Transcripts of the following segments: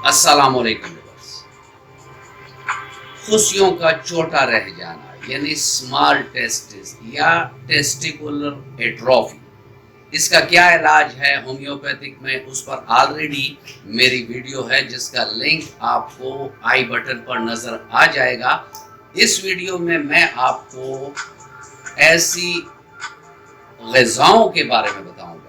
अस्सलाम वालेकुम। खुशियों का छोटा रह जाना यानी स्मॉल टेस्टिस या टेस्टिकुलर एट्रोफी, इसका क्या इलाज है होम्योपैथिक में, उस पर ऑलरेडी मेरी वीडियो है जिसका लिंक आपको आई बटन पर नजर आ जाएगा। इस वीडियो में मैं आपको ऐसी ग़िज़ाओं के बारे में बताऊंगा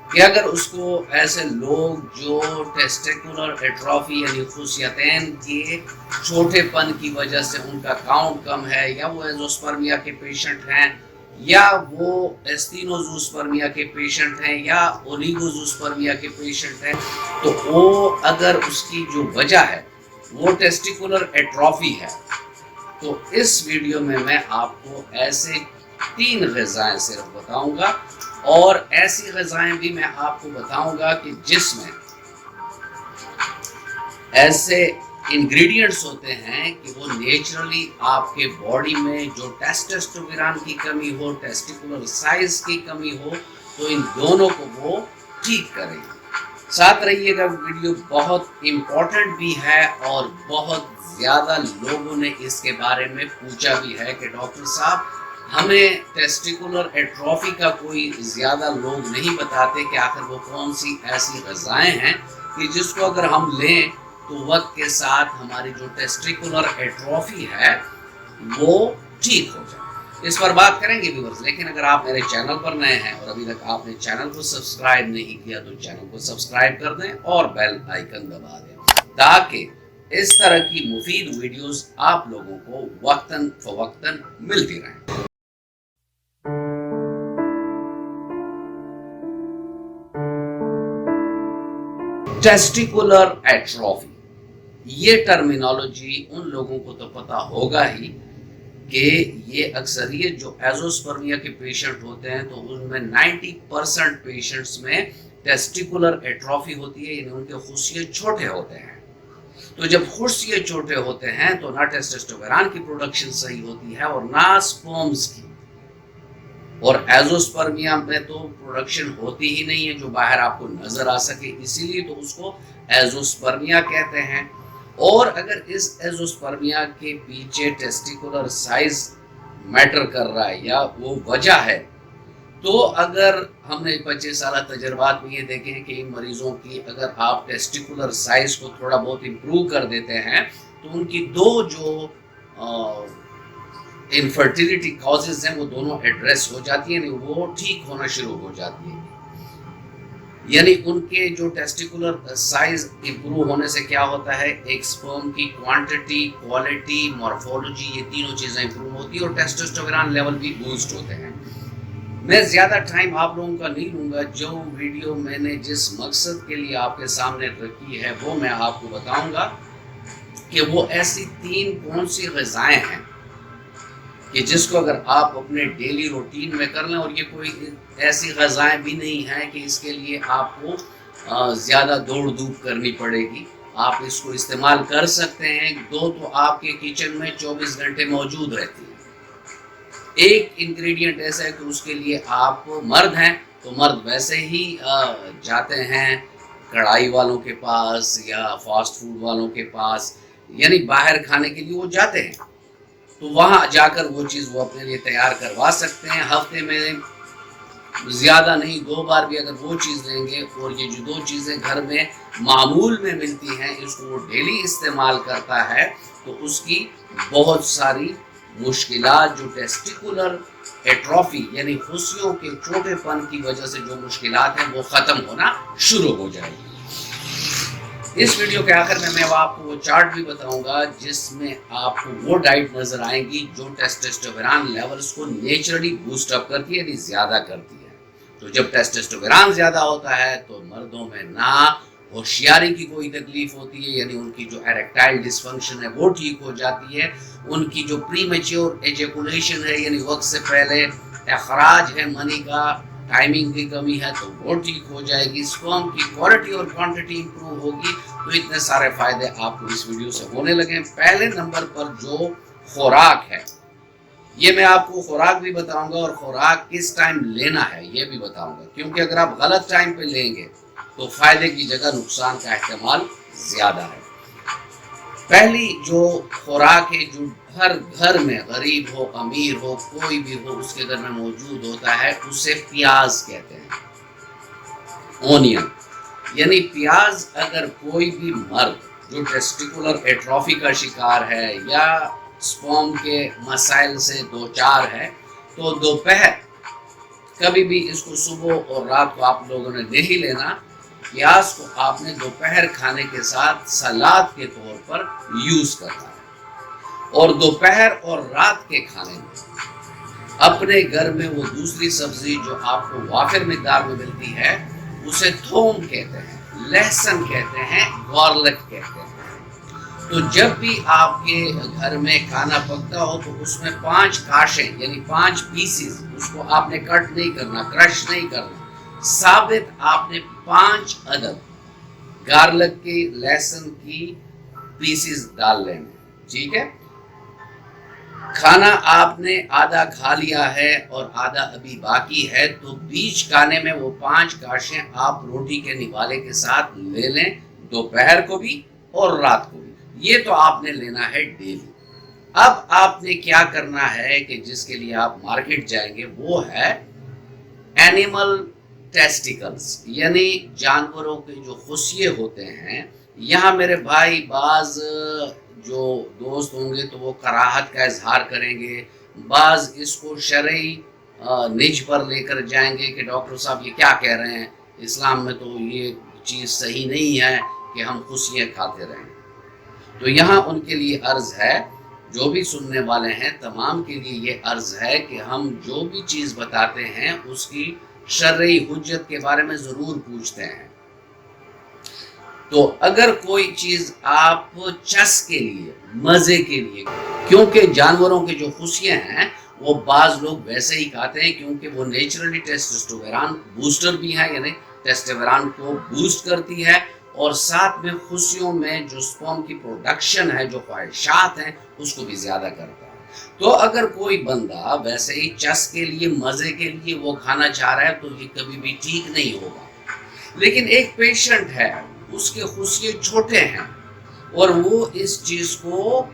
कि अगर उसको ऐसे लोग जो टेस्टिकुलर एट्रोफी यानी खुसियतैन के छोटेपन की वजह से उनका काउंट कम है, या वो एज़ोस्पर्मिया के पेशेंट हैं, या वो एस्टिनोज़ूस्पर्मिया के पेशेंट हैं, या ओलिगोज़ूस्पर्मिया के पेशेंट हैं, तो वो अगर उसकी जो वजह है वो टेस्टिकुलर एट्रोफी है, तो इस वीडियो में मैं आपको ऐसे 3 ग़िज़ाएं सिर्फ बताऊंगा, और ऐसी ग़िज़ाएं भी मैं आपको बताऊंगा कि जिसमें ऐसे इंग्रेडिएंट्स होते हैं कि वो नेचुरली आपके बॉडी में जो टेस्टोस्टेरोन की कमी हो, टेस्टिकुलर साइज की कमी हो, तो इन दोनों को वो ठीक करेंगे। साथ रहिएगा, वीडियो बहुत इम्पोर्टेंट भी है और बहुत ज़्यादा लोगों ने इसके बारे में पूछा भी है कि डॉक्टर साहब हमें टेस्टिकुलर एट्रोफी का कोई ज़्यादा लोग नहीं बताते कि आखिर वो कौन सी ऐसी ग़िज़ाएं हैं कि जिसको अगर हम लें तो वक्त के साथ हमारी जो टेस्टिकुलर एट्रोफी है वो ठीक हो जाए। इस पर बात करेंगे व्यूअर्स, लेकिन अगर आप मेरे चैनल पर नए हैं और अभी तक आपने चैनल को सब्सक्राइब नहीं किया तो चैनल को सब्सक्राइब कर दें और बेल आइकन दबा दें, ताकि इस तरह की मुफीद वीडियोस आप लोगों को वक्तन फवक्तन मिलती रहें। टेस्टिकुलर एट्रोफी, ये टर्मिनोलॉजी उन लोगों को तो पता होगा ही कि ये अक्सरियत जो एज़ोस्पर्मिया के पेशेंट होते हैं तो उनमें 90% पेशेंट्स में टेस्टिकुलर एट्रोफी होती है, यानी उनके खुशिये छोटे होते हैं। तो जब खुशिये छोटे होते हैं तो ना टेस्टोस्टेरोन की प्रोडक्शन सही होती है और ना स्पर्म्स की, और एज़ोस्पर्मिया में तो प्रोडक्शन होती ही नहीं है जो बाहर आपको नजर आ सके, इसीलिए तो उसको एज़ोस्पर्मिया कहते हैं। और अगर इस एज़ोस्पर्मिया के पीछे टेस्टिकुलर साइज मैटर कर रहा है या वो वजह है, तो अगर हमने 25 साल तजर्बात में ये देखे हैं कि इन मरीजों की अगर आप टेस्टिकुलर साइज को थोड़ा बहुत इम्प्रूव कर देते हैं तो उनकी दो जो इनफर्टिलिटी कॉजेज हैं वो दोनों एड्रेस हो जाती है, वो ठीक होना शुरू हो जाती है। यानी उनके जो टेस्टिकुलर साइज इम्प्रूव होने से क्या होता है, एक स्पर्म की क्वांटिटी, क्वालिटी, मॉर्फोलॉजी, ये तीनों चीज़ें इम्प्रूव होती है और टेस्टोस्टेरोन लेवल भी बूस्ट होते हैं। मैं ज़्यादा टाइम आप लोगों का नहीं लूँगा, जो वीडियो मैंने जिस मकसद के लिए आपके सामने रखी है वो मैं आपको बताऊँगा कि वो ऐसी 3 कौन सी ग़िज़ाएं हैं कि जिसको अगर आप अपने डेली रूटीन में कर लें, और ये कोई ऐसी ग़िज़ाएं भी नहीं है कि इसके लिए आपको ज़्यादा दौड़ धूप करनी पड़ेगी, आप इसको इस्तेमाल कर सकते हैं। 2 तो आपके किचन में 24 घंटे मौजूद रहती है। एक इंग्रेडिएंट ऐसा है कि उसके लिए आप मर्द हैं तो मर्द वैसे ही जाते हैं कढ़ाई वालों के पास या फास्ट फूड वालों के पास, यानी बाहर खाने के लिए वो जाते हैं, तो वहाँ जाकर वो चीज़ वो अपने लिए तैयार करवा सकते हैं। हफ्ते में ज़्यादा नहीं 2 बार भी अगर वो चीज़ लेंगे, और ये जो 2 चीज़ें घर में मामूल में मिलती हैं इसको वो डेली इस्तेमाल करता है, तो उसकी बहुत सारी मुश्किलात जो टेस्टिकुलर एट्रोफी यानी खुशियों के छोटेपन की वजह से जो मुश्किलात हैं वो ख़त्म होना शुरू हो जाएगी। इस वीडियो के आखिर में मैं आपको वो चार्ट भी बताऊंगा जिसमें आपको वो डाइट नजर आएगी जो टेस्टोस्टेरोन लेवल्स को नेचुरली बूस्ट अप करती है, यानी ज़्यादा करती है। तो जब टेस्टोस्टेरोन ज़्यादा होता है तो मर्दों में ना होशियारी की कोई तकलीफ होती है, यानी उनकी जो एरेक्टाइल डिसफंक्शन है वो ठीक हो जाती है, उनकी जो प्रीमेच्योर एजेकुलेशन है यानी वक्त से पहले अखराज है मनी का, टाइमिंग की कमी है तो वो ठीक हो जाएगी, स्पर्म की क्वालिटी और क्वांटिटी इंप्रूव होगी। तो इतने सारे फायदे आपको इस वीडियो से होने लगे। पहले नंबर पर जो खुराक है, ये मैं आपको खुराक भी बताऊंगा और खुराक किस टाइम लेना है ये भी बताऊंगा, क्योंकि अगर आप गलत टाइम पे लेंगे तो फायदे की जगह नुकसान का इस्तेमाल زیادہ ہے۔ پہلی جو خوراک ہے جو ہر گھر میں غریب ہو امیر ہو کوئی بھی ہو اس کے گھر میں موجود ہوتا ہے اسے پیاز کہتے ہیں، اونین۔ یعنی پیاز اگر کوئی بھی مرد جو ٹیسٹیکولر ایٹروفی کا شکار ہے یا سپرم کے مسائل سے دوچار ہے تو دوپہر کبھی بھی اس کو صبح اور رات کو آپ لوگوں نے نہیں لینا، پیاز کو آپ نے دوپہر کھانے کے ساتھ سلاد کے طور پر یوز کرنا ہے۔ اور دوپہر اور رات کے کھانے میں اپنے گھر میں وہ دوسری سبزی جو آپ کو وافر مقدار میں ملتی ہے اسے تھوم کہتے ہیں، لہسن کہتے ہیں، گارلک کہتے ہیں۔ تو جب بھی آپ کے گھر میں کھانا پکتا ہو تو اس میں 5 کاشیں یعنی 5 پیسز، اس کو آپ نے کٹ نہیں کرنا، کرش نہیں کرنا، ثابت آپ نے 5 عدد گارلک کی لہسن کی پیسز ڈال لینے، ٹھیک ہے۔ کھانا آپ نے آدھا کھا لیا ہے اور آدھا ابھی باقی ہے تو بیچ کھانے میں وہ 5 کاشیں آپ روٹی کے نوالے کے ساتھ لے لیں، دوپہر کو بھی اور رات کو بھی۔ یہ تو آپ نے لینا ہے ڈیلی۔ اب آپ نے کیا کرنا ہے کہ جس کے لیے آپ مارکیٹ جائیں گے وہ ہے اینیمل ٹیسٹیکلز، یعنی جانوروں کے جو خصیے ہوتے ہیں۔ یہاں میرے بھائی بعض جو دوست ہوں گے تو وہ کراہت کا اظہار کریں گے، بعض اس کو شرعی نج پر لے کر جائیں گے کہ ڈاکٹر صاحب یہ کیا کہہ رہے ہیں، اسلام میں تو یہ چیز صحیح نہیں ہے کہ ہم خصیے کھاتے رہیں۔ تو یہاں ان کے لیے عرض ہے، جو بھی سننے والے ہیں تمام کے لیے یہ عرض ہے کہ ہم جو بھی چیز بتاتے ہیں اس کی شرعی حجت کے بارے میں ضرور پوچھتے ہیں۔ تو اگر کوئی چیز آپ چس کے لیے، مزے کے لیے، کیونکہ جانوروں کے جو خصیے ہیں وہ بعض لوگ ویسے ہی کھاتے ہیں کیونکہ وہ نیچرلی ٹیسٹوسٹیرون بوسٹر بھی ہے، یعنی ٹیسٹوسٹیرون کو بوسٹ کرتی ہے اور ساتھ میں خصیوں میں جو سپرم کی پروڈکشن ہے، جو خواہشات ہیں، اس کو بھی زیادہ کرتا ہے۔ تو اگر کوئی بندہ ویسے ہی چس کے لیے، مزے کے لیے وہ کھانا چاہ رہا ہے تو یہ کبھی بھی ٹھیک نہیں ہوگا۔ لیکن ایک پیشنٹ ہے، اس کے خصیے چھوٹے ہیں اور وہ اس چیز کو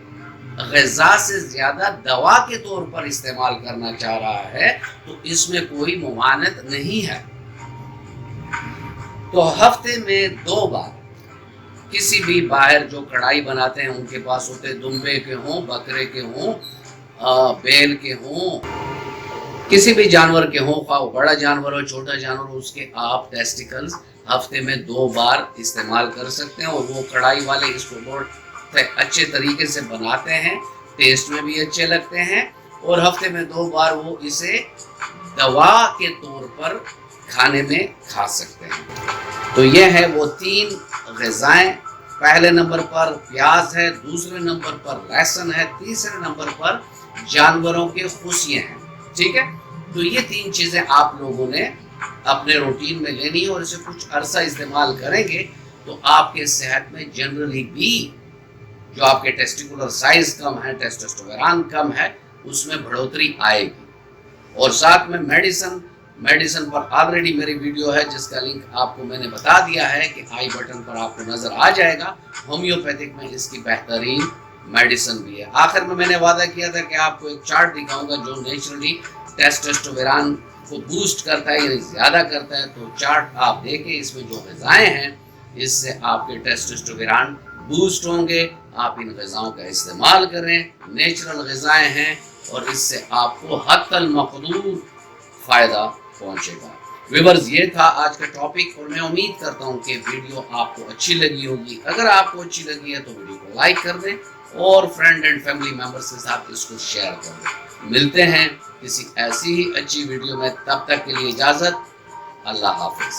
غذا سے زیادہ دوا کے طور پر استعمال کرنا چاہ رہا ہے تو اس میں کوئی ممانعت نہیں ہے۔ تو ہفتے میں 2 بار کسی بھی باہر جو کڑھائی بناتے ہیں ان کے پاس ہوتے، دمبے کے ہوں، بکرے کے ہوں، بیل کے ہوں، کسی بھی جانور کے ہوں، خواہ بڑا جانور ہو چھوٹا جانور ہو، اس کے آپ ٹیسٹیکلز ہفتے میں 2 بار استعمال کر سکتے ہیں۔ اور وہ کڑھائی والے اس کو بہت اچھے طریقے سے بناتے ہیں، ٹیسٹ میں بھی اچھے لگتے ہیں، اور ہفتے میں 2 بار وہ اسے دوا کے طور پر کھانے میں کھا سکتے ہیں۔ تو یہ ہے وہ 3 غذائیں۔ پہلے نمبر پر پیاز ہے، دوسرے نمبر پر لہسن ہے، تیسرے نمبر پر جانوروں کے خصیے ہیں، ٹھیک ہے۔ تو یہ 3 چیزیں آپ لوگوں نے اپنے روٹین میں لینی ہے اور اسے کچھ عرصہ استعمال کریں گے تو آپ کے صحت میں جنرلی بھی جو آپ کے ٹیسٹیکولر سائز کم ہے، ٹیسٹوسٹیرون کم ہے، اس میں بڑھوتری آئے گی۔ اور ساتھ میں میڈیسن پر آلریڈی میری ویڈیو ہے جس کا لنک آپ کو میں نے بتا دیا ہے کہ آئی بٹن پر آپ کو نظر آ جائے گا۔ ہومیوپیتھک میں اس کی بہترین میڈیسن بھی ہے۔ آخر میں نے وعدہ کیا تھا کہ آپ کو ایک چارٹ دکھاؤں گا جو نیچرلی ٹیسٹوسٹیرون کو بوسٹ کرتا ہے، یعنی زیادہ کرتا ہے۔ تو چارٹ آپ دیکھیں، اس میں جو غذائیں ہیں اس سے آپ کے ٹیسٹوسٹیرون بوسٹ ہوں گے۔ آپ ان غذاؤں کا استعمال کریں، نیچرل غذائیں ہیں اور اس سے آپ کو حتی المقدور فائدہ پہنچے گا۔ ویورز، یہ تھا آج کا ٹاپک اور میں امید کرتا ہوں کہ ویڈیو آپ کو اچھی لگی ہوگی۔ اگر آپ کو اچھی لگی ہے تو ویڈیو کو لائک کر دیں اور فرینڈ اینڈ فیملی ممبرز کے ساتھ اس کو شیئر کر دیں۔ ملتے ہیں کسی ایسی ہی اچھی ویڈیو میں، تب تک کے لیے اجازت، اللہ حافظ۔